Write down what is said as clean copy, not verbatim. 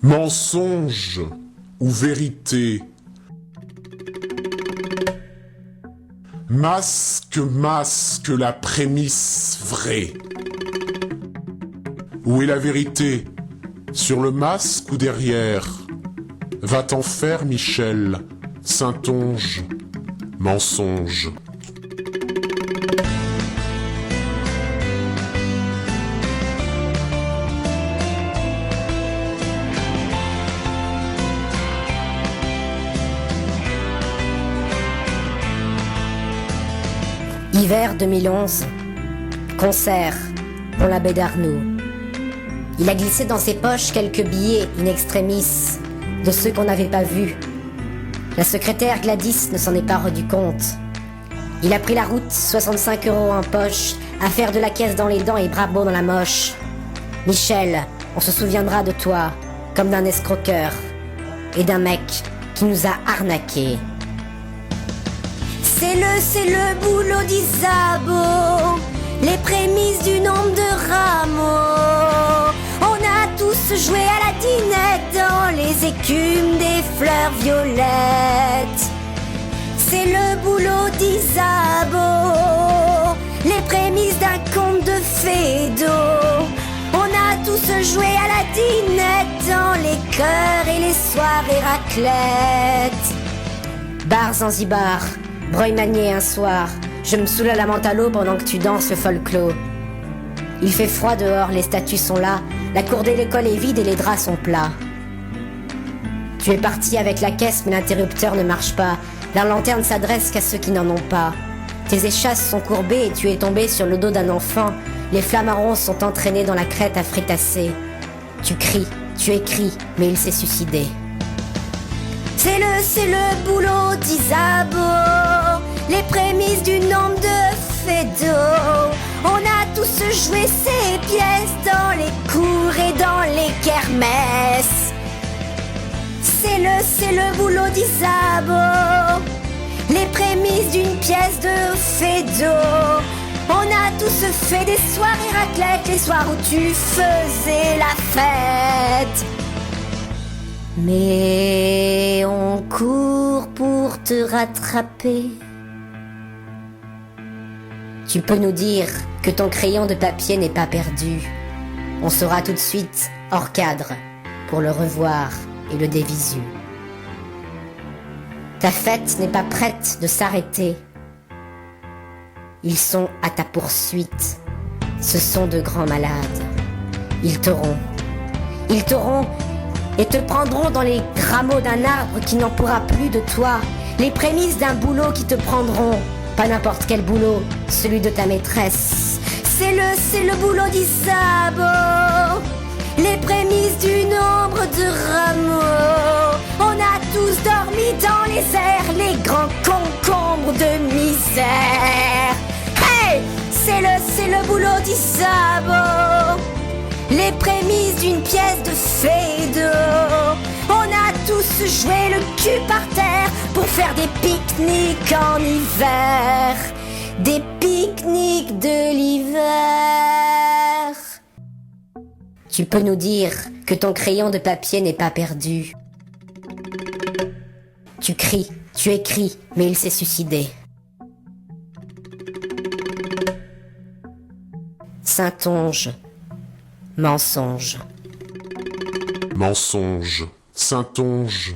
Mensonge ou vérité? Masque, masque la prémisse vraie. Où est la vérité? Sur le masque ou derrière? Va t'en faire, Michel, Saintonge, mensonge. Hiver 2011, concert, pour la baie d'Arnoux. Il a glissé dans ses poches quelques billets in extremis de ceux qu'on n'avait pas vus. La secrétaire Gladys ne s'en est pas rendu compte. Il a pris la route, 65 € en poche, à faire de la caisse dans les dents et bravo dans la moche. Michel, on se souviendra de toi comme d'un escroqueur et d'un mec qui nous a arnaqués. C'est le boulot d'Isabeau, les prémices du nombre de rameaux. On a tous joué à la dinette dans les écumes des fleurs violettes. C'est le boulot d'Isabeau, les prémices d'un conte de Fédot. On a tous joué à la dinette dans les chœurs et les soirées raclette. Bar Zanzibar, Breuil-Manier un soir, je me saoule à la menthe à l'eau pendant que tu danses le folklore. Il fait froid dehors, les statues sont là, la cour de l'école est vide et les draps sont plats. Tu es parti avec la caisse mais l'interrupteur ne marche pas, la lanterne s'adresse qu'à ceux qui n'en ont pas. Tes échasses sont courbées et tu es tombé sur le dos d'un enfant, les flamarons sont entraînés dans la crête à fritasser. Tu cries, tu écris, mais il s'est suicidé. C'est le boulot d'Isabeau, les prémices du nombre de Fédot. On a tous joué ces pièces dans les cours et dans les kermesses. C'est le boulot d'Isabeau, les prémices d'une pièce de Fédot. On a tous fait des soirées raclette, les soirs où tu faisais la fête. Mais on court pour te rattraper. Tu peux nous dire que ton crayon de papier n'est pas perdu. On saura tout de suite, hors cadre, pour le revoir et le dévisu. Ta fête n'est pas prête de s'arrêter. Ils sont à ta poursuite. Ce sont de grands malades. Ils t'auront et te prendront dans les rameaux d'un arbre qui n'en pourra plus de toi, les prémices d'un boulot qui te prendront, pas n'importe quel boulot, celui de ta maîtresse. C'est le boulot d'Isabeau, les prémices du nombre de rameaux. On a tous dormi dans les airs, les grands concombres de misère. Hey, c'est le boulot d'Isabeau, les prémices d'une pièce de Fédot. On a tous joué le cul par terre pour faire des pique-niques en hiver. Des pique-niques de l'hiver. Tu peux nous dire que ton crayon de papier n'est pas perdu. Tu cries, tu écris, mais il s'est suicidé. Saintonge, mensonge. Mensonge, Saintonge.